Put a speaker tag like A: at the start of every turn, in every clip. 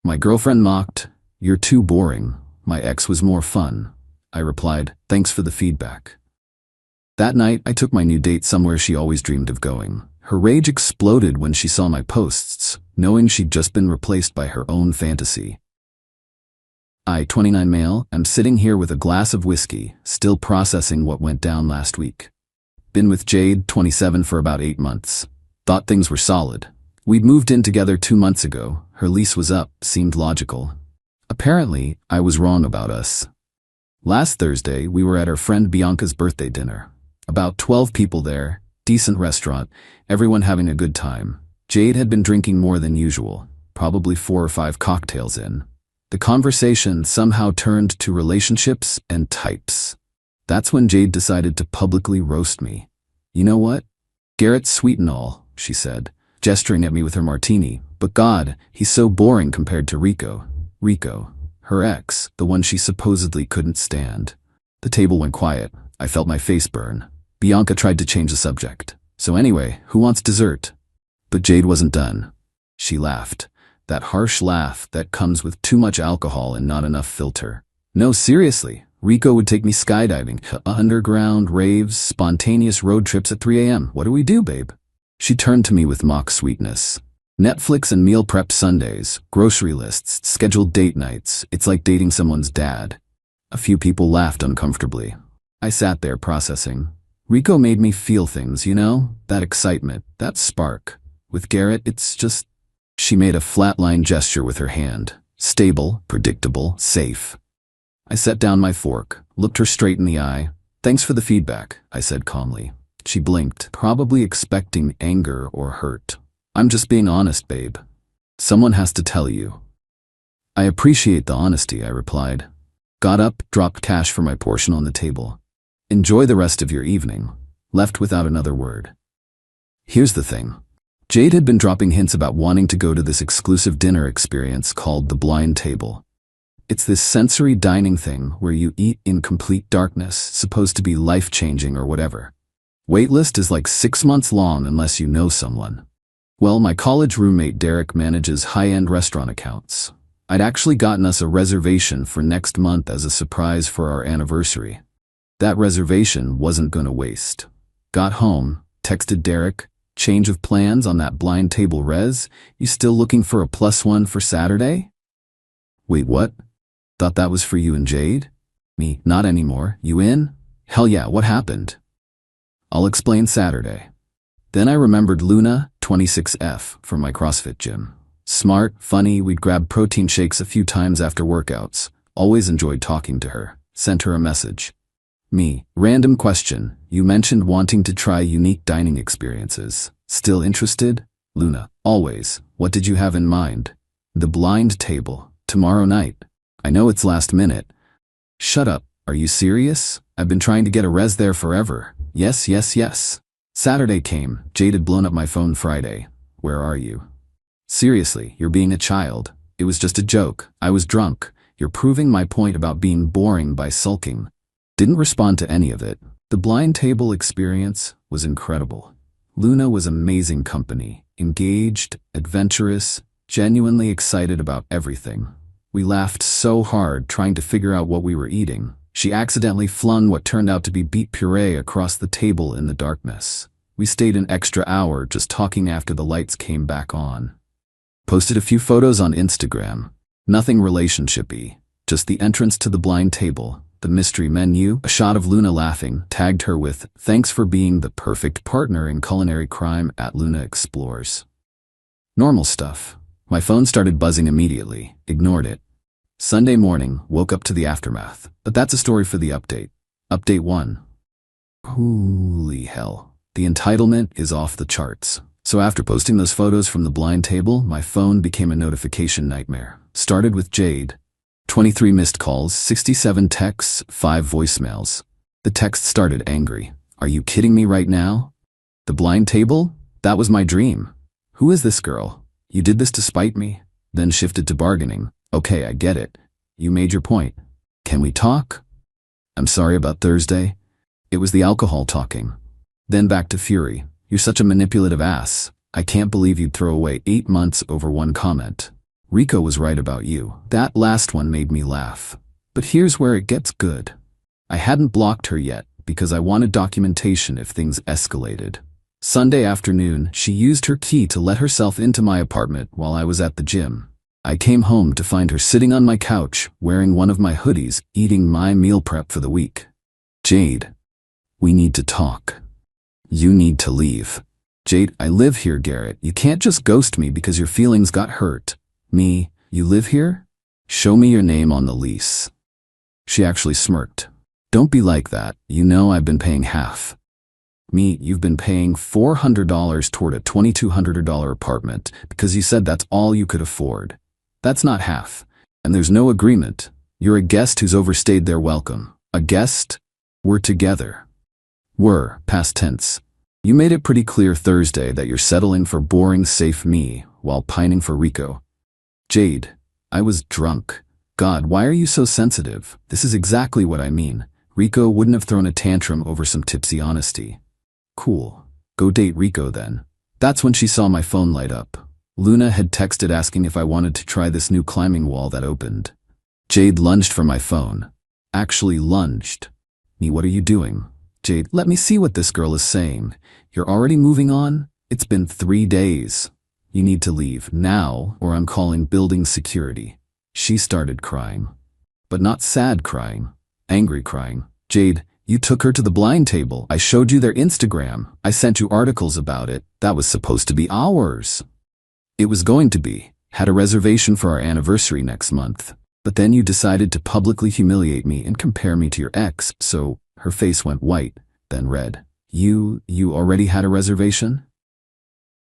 A: My girlfriend mocked, "You're too boring. My ex was more fun." I replied, "Thanks for the feedback." That night, I took my new date somewhere she always dreamed of going. Her rage exploded when she saw my posts, knowing she'd just been replaced by her own fantasy. I, 29 male, am sitting here with a glass of whiskey, still processing what went down last week. Been with Jade, 27, for about 8 months. Thought things were solid. We'd moved in together 2 months ago. Her lease was up, seemed logical. Apparently, I was wrong about us. Last Thursday, we were at our friend Bianca's birthday dinner. About 12 people there, decent restaurant, everyone having a good time. Jade had been drinking more than usual, probably 4 or 5 cocktails in. The conversation somehow turned to relationships and types. That's when Jade decided to publicly roast me. "You know what? Garrett's sweet and all," she said, gesturing at me with her martini, "but God, he's so boring compared to Rico." Rico, her ex, the one she supposedly couldn't stand. The table went quiet. I felt my face burn. Bianca tried to change the subject. "So anyway, who wants dessert?" But Jade wasn't done. She laughed. That harsh laugh that comes with too much alcohol and not enough filter. "No, seriously, Rico would take me skydiving, underground raves, spontaneous road trips at 3 a.m. What do we do, babe?" She turned to me with mock sweetness. "Netflix and meal prep Sundays, grocery lists, scheduled date nights. It's like dating someone's dad." A few people laughed uncomfortably. I sat there processing. Rico made me feel things, you know? That excitement, that spark. With Garrett, it's just... She made a flatline gesture with her hand. Stable, predictable, safe. I set down my fork, looked her straight in the eye. "Thanks for the feedback," I said calmly. She blinked, probably expecting anger or hurt. "I'm just being honest, babe. Someone has to tell you." "I appreciate the honesty," I replied. Got up, dropped cash for my portion on the table. "Enjoy the rest of your evening." Left without another word. Here's the thing. Jade had been dropping hints about wanting to go to this exclusive dinner experience called the Blind Table. It's this sensory dining thing where you eat in complete darkness, supposed to be life-changing or whatever. Waitlist is like 6 months long unless you know someone. Well, my college roommate Derek manages high-end restaurant accounts. I'd actually gotten us a reservation for next month as a surprise for our anniversary. That reservation wasn't gonna waste. Got home, texted Derek, "Change of plans on that Blind Table res? You still looking for a +1 for Saturday?" "Wait, what? Thought that was for you and Jade?" Me, "Not anymore. You in?" "Hell yeah, what happened?" "I'll explain Saturday." Then I remembered Luna, 26F, from my CrossFit gym. Smart, funny, we'd grab protein shakes a few times after workouts. Always enjoyed talking to her. Sent her a message. Me, "Random question. You mentioned wanting to try unique dining experiences. Still interested?" Luna, "Always. What did you have in mind?" "The Blind Table. Tomorrow night." "I know it's last minute." "Shut up. Are you serious? I've been trying to get a res there forever." "Yes, yes, yes." Saturday came. Jade had blown up my phone Friday. "Where are you?" "Seriously, you're being a child. It was just a joke. I was drunk. You're proving my point about being boring by sulking." Didn't respond to any of it. The Blind Table experience was incredible. Luna was amazing company, engaged, adventurous, genuinely excited about everything. We laughed so hard trying to figure out what we were eating. She accidentally flung what turned out to be beet puree across the table in the darkness. We stayed an extra hour just talking after the lights came back on. Posted a few photos on Instagram. Nothing relationship-y, just the entrance to the Blind Table, the mystery menu, a shot of Luna laughing, tagged her with, "Thanks for being the perfect partner in culinary crime at Luna Explores." Normal stuff. My phone started buzzing immediately. Ignored it. Sunday morning, woke up to the aftermath. But that's a story for the update. Update 1. Holy hell. The entitlement is off the charts. So after posting those photos from the Blind Table, my phone became a notification nightmare. Started with Jade. 23 missed calls, 67 texts, 5 voicemails. The text started angry. "Are you kidding me right now? The Blind Table? That was my dream. Who is this girl? You did this to spite me?" Then shifted to bargaining. "Okay, I get it. You made your point. Can we talk?" "I'm sorry about Thursday. It was the alcohol talking." Then back to fury. "You're such a manipulative ass. I can't believe you'd throw away 8 months over one comment." Rico was right about you. That last one made me laugh. But here's where it gets good. I hadn't blocked her yet because I wanted documentation if things escalated. Sunday afternoon, she used her key to let herself into my apartment while I was at the gym. I came home to find her sitting on my couch, wearing one of my hoodies, eating my meal prep for the week. Jade, we need to talk. You need to leave. Jade, I live here, Garrett. You can't just ghost me because your feelings got hurt. Me, you live here? Show me your name on the lease. She actually smirked. Don't be like that. You know I've been paying half. Me, you've been paying $400 toward a $2,200 apartment because you said that's all you could afford. That's not half. And there's no agreement. You're a guest who's overstayed their welcome. A guest? We're together. Were, past tense. You made it pretty clear Thursday that you're settling for boring, safe me while pining for Rico. Jade, I was drunk. God, why are you so sensitive? This is exactly what I mean. Rico wouldn't have thrown a tantrum over some tipsy honesty. Cool. Go date Rico then. That's when she saw my phone light up. Luna had texted asking if I wanted to try this new climbing wall that opened. Jade lunged for my phone. Actually lunged. Me, what are you doing? Jade, let me see what this girl is saying. You're already moving on? It's been 3 days. You need to leave now or I'm calling building security. She started crying. But not sad crying. Angry crying. Jade, you took her to the blind table. I showed you their Instagram. I sent you articles about it. That was supposed to be ours. It was going to be. Had a reservation for our anniversary next month. But then you decided to publicly humiliate me and compare me to your ex, so her face went white, then red. You already had a reservation?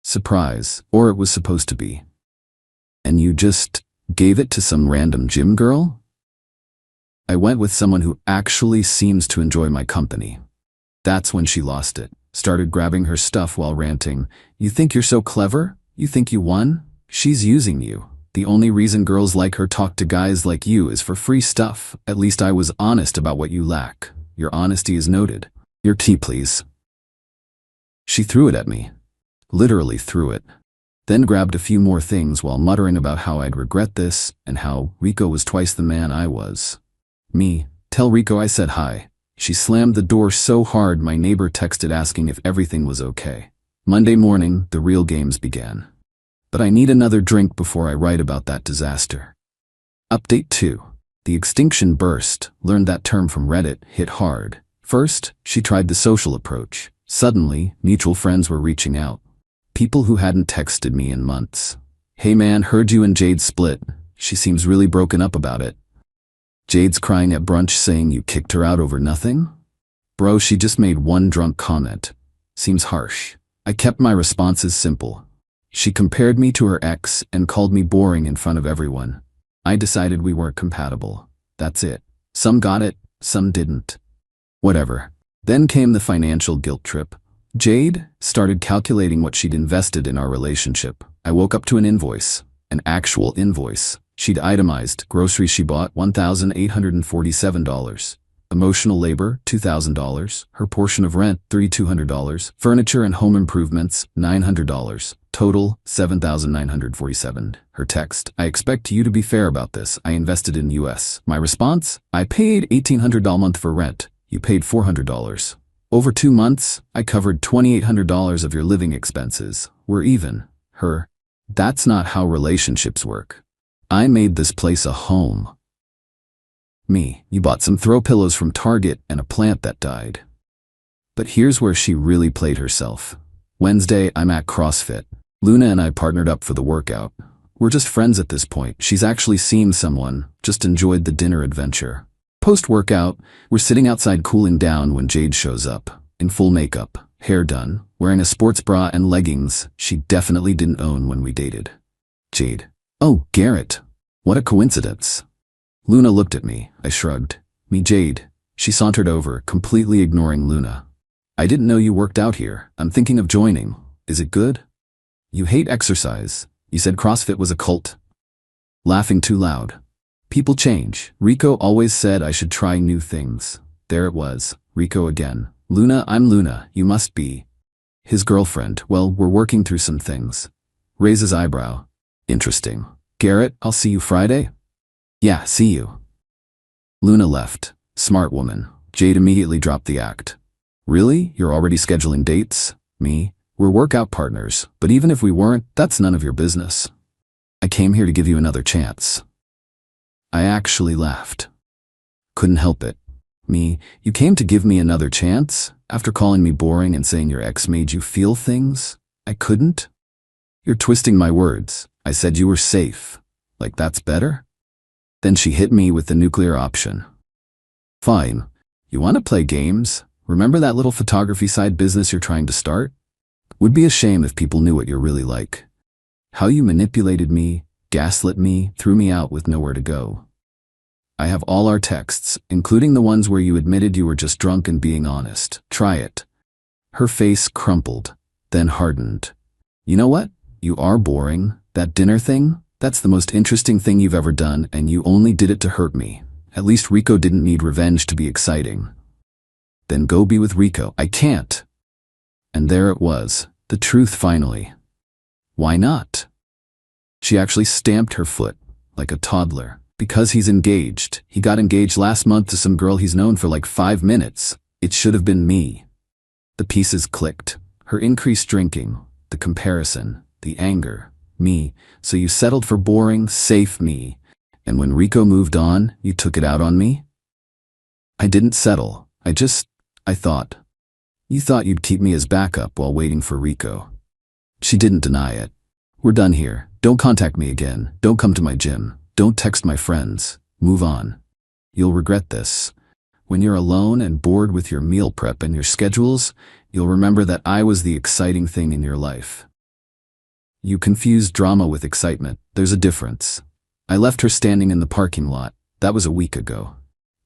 A: Surprise, or it was supposed to be. And you just gave it to some random gym girl? I went with someone who actually seems to enjoy my company. That's when she lost it, started grabbing her stuff while ranting. You think you're so clever? You think you won? She's using you. The only reason girls like her talk to guys like you is for free stuff. At least I was honest about what you lack. Your honesty is noted. Your tea, please. She threw it at me. Literally threw it. Then grabbed a few more things while muttering about how I'd regret this and how Rico was twice the man I was. Me, tell Rico I said hi. She slammed the door so hard my neighbor texted asking if everything was okay. Monday morning, the real games began. But I need another drink before I write about that disaster. Update 2. The extinction burst, learned that term from Reddit, hit hard. First, she tried the social approach. Suddenly, mutual friends were reaching out. People who hadn't texted me in months. Hey man, heard you and Jade split. She seems really broken up about it. Jade's crying at brunch saying you kicked her out over nothing? Bro, she just made one drunk comment. Seems harsh. I kept my responses simple. She compared me to her ex and called me boring in front of everyone. I decided we weren't compatible. That's it. Some got it, some didn't. Whatever. Then came the financial guilt trip. Jade started calculating what she'd invested in our relationship. I woke up to an invoice. An actual invoice. She'd itemized groceries she bought $1,847. Emotional labor, $2,000. Her portion of rent, $3,200. Furniture and home improvements, $900. Total, $7,947. Her text, I expect you to be fair about this. I invested in US. My response, I paid $1,800 a month for rent. You paid $400. Over 2 months, I covered $2,800 of your living expenses. We're even. Her, that's not how relationships work. I made this place a home. Me, you bought some throw pillows from Target and a plant that died. But here's where she really played herself. Wednesday, I'm at CrossFit. Luna and I partnered up for the workout. We're just friends at this point. She's actually seen someone, just enjoyed the dinner adventure. Post-workout, we're sitting outside cooling down when Jade shows up, in full makeup, hair done, wearing a sports bra and leggings she definitely didn't own when we dated. Jade. Oh, Garrett. What a coincidence. Luna looked at me. I shrugged. Me, Jade. She sauntered over, completely ignoring Luna. I didn't know you worked out here. I'm thinking of joining. Is it good? You hate exercise. You said CrossFit was a cult. Laughing too loud. People change. Rico always said I should try new things. There it was. Rico again. Luna, I'm Luna. You must be his girlfriend. Well, we're working through some things. Raises eyebrow. Interesting. Garrett, I'll see you Friday? Yeah, see you. Luna left. Smart woman. Jade immediately dropped the act. Really? You're already scheduling dates? Me? We're workout partners, but even if we weren't, that's none of your business. I came here to give you another chance. I actually laughed. Couldn't help it. Me, you came to give me another chance? After calling me boring and saying your ex made you feel things? I couldn't? You're twisting my words. I said you were safe. Like that's better? Then she hit me with the nuclear option. Fine. You want to play games? Remember that little photography side business you're trying to start? Would be a shame if people knew what you're really like. How you manipulated me, gaslit me, threw me out with nowhere to go. I have all our texts, including the ones where you admitted you were just drunk and being honest. Try it. Her face crumpled, then hardened. You know what? You are boring. That dinner thing? That's the most interesting thing you've ever done, and you only did it to hurt me. At least Rico didn't need revenge to be exciting. Then go be with Rico. I can't. And there it was, the truth finally. Why not? She actually stamped her foot, like a toddler. Because he's engaged. He got engaged last month to some girl he's known for like 5 minutes. It should have been me. The pieces clicked. Her increased drinking, the comparison, the anger, me. So you settled for boring, safe me. And when Rico moved on, you took it out on me? I didn't settle. I thought. You thought you'd keep me as backup while waiting for Rico. She didn't deny it. We're done here. Don't contact me again. Don't come to my gym. Don't text my friends. Move on. You'll regret this. When you're alone and bored with your meal prep and your schedules, you'll remember that I was the exciting thing in your life. You confused drama with excitement. There's a difference. I left her standing in the parking lot. That was a week ago.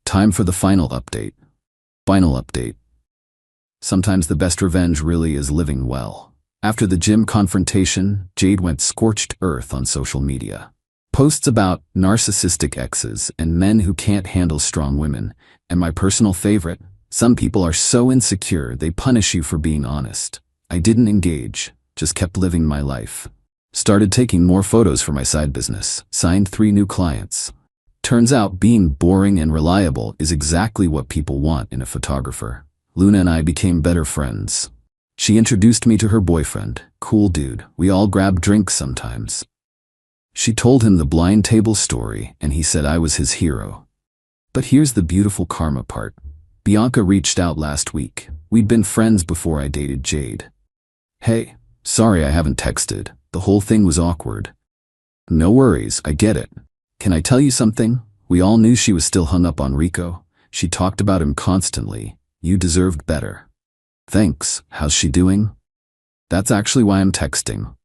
A: Time for the final update. Final update. Sometimes the best revenge really is living well. After the gym confrontation, Jade went scorched earth on social media. Posts about narcissistic exes and men who can't handle strong women, and my personal favorite, some people are so insecure they punish you for being honest. I didn't engage, just kept living my life. Started taking more photos for my side business, signed 3 new clients. Turns out being boring and reliable is exactly what people want in a photographer. Luna and I became better friends. She introduced me to her boyfriend, cool dude, we all grab drinks sometimes. She told him the blind table story, and he said I was his hero. But here's the beautiful karma part. Bianca reached out last week. We'd been friends before I dated Jade. Hey, sorry I haven't texted. The whole thing was awkward. No worries, I get it. Can I tell you something? We all knew she was still hung up on Rico. She talked about him constantly. You deserved better. Thanks, how's she doing? That's actually why I'm texting.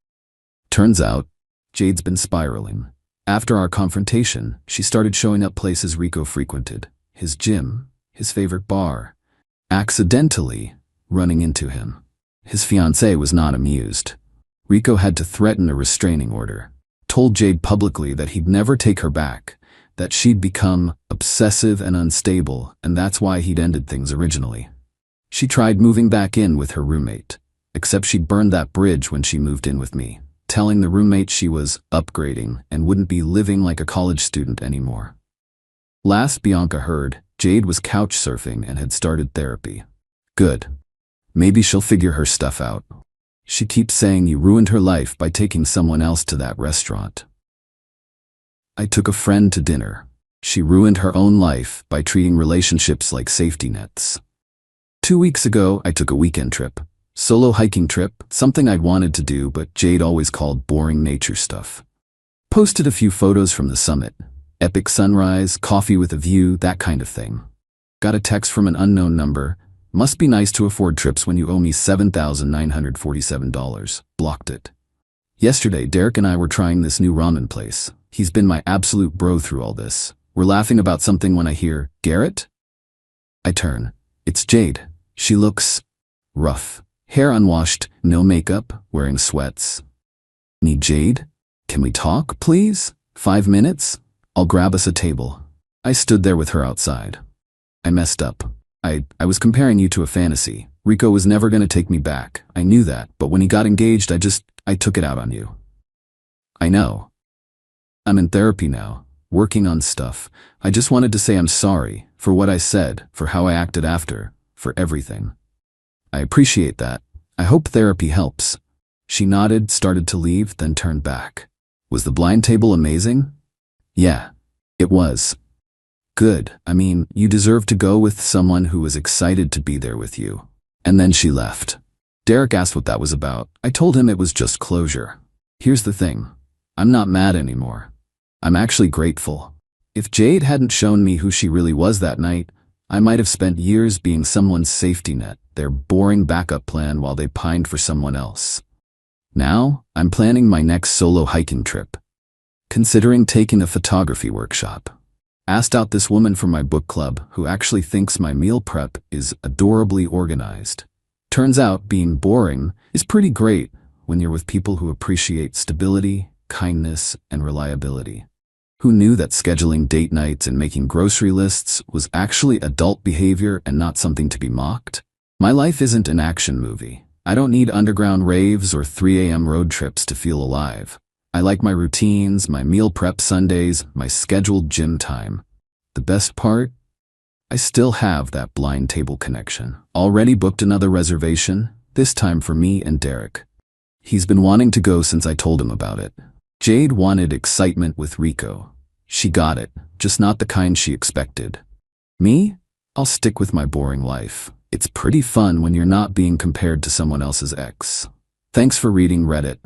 A: Turns out, Jade's been spiraling. After our confrontation, she started showing up places Rico frequented. His gym, his favorite bar. Accidentally running into him. His fiancée was not amused. Rico had to threaten a restraining order. Told Jade publicly that he'd never take her back, that she'd become obsessive and unstable, and that's why he'd ended things originally. She tried moving back in with her roommate, except she'd burned that bridge when she moved in with me, telling the roommate she was upgrading and wouldn't be living like a college student anymore. Last Bianca heard, Jade was couch surfing and had started therapy. Good. Maybe she'll figure her stuff out. She keeps saying you ruined her life by taking someone else to that restaurant. I took a friend to dinner. She ruined her own life by treating relationships like safety nets. 2 weeks ago, I took a weekend trip. Solo hiking trip, something I'd wanted to do, but Jade always called boring nature stuff. Posted a few photos from the summit. Epic sunrise, coffee with a view, that kind of thing. Got a text from an unknown number. Must be nice to afford trips when you owe me $7,947. Blocked it. Yesterday, Derek and I were trying this new ramen place. He's been my absolute bro through all this. We're laughing about something when I hear, Garrett? I turn. It's Jade. She looks rough. Hair unwashed, no makeup, wearing sweats. Need Jade? Can we talk, please? 5 minutes? I'll grab us a table. I stood there with her outside. I messed up. I was comparing you to a fantasy. Rico was never going to take me back. I knew that, but when he got engaged, I took it out on you. I know. I'm in therapy now, working on stuff. I just wanted to say I'm sorry for what I said, for how I acted after, for everything. I appreciate that. I hope therapy helps. She nodded, started to leave, then turned back. Was the blind table amazing? Yeah, it was. Good. I mean, you deserve to go with someone who was excited to be there with you. And then she left. Derek asked what that was about. I told him it was just closure. Here's the thing. I'm not mad anymore. I'm actually grateful. If Jade hadn't shown me who she really was that night, I might have spent years being someone's safety net, their boring backup plan while they pined for someone else. Now, I'm planning my next solo hiking trip. Considering taking a photography workshop. Asked out this woman from my book club who actually thinks my meal prep is adorably organized. Turns out being boring is pretty great when you're with people who appreciate stability, kindness, and reliability. Who knew that scheduling date nights and making grocery lists was actually adult behavior and not something to be mocked? My life isn't an action movie. I don't need underground raves or 3 a.m. road trips to feel alive. I like my routines, my meal prep Sundays, my scheduled gym time. The best part? I still have that blind table connection. Already booked another reservation, this time for me and Derek. He's been wanting to go since I told him about it. Jade wanted excitement with Rico. She got it, just not the kind she expected. Me? I'll stick with my boring life. It's pretty fun when you're not being compared to someone else's ex. Thanks for reading Reddit.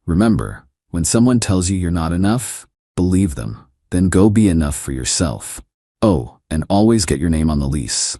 A: Remember, when someone tells you you're not enough, believe them. Then go be enough for yourself. Oh, and always get your name on the lease.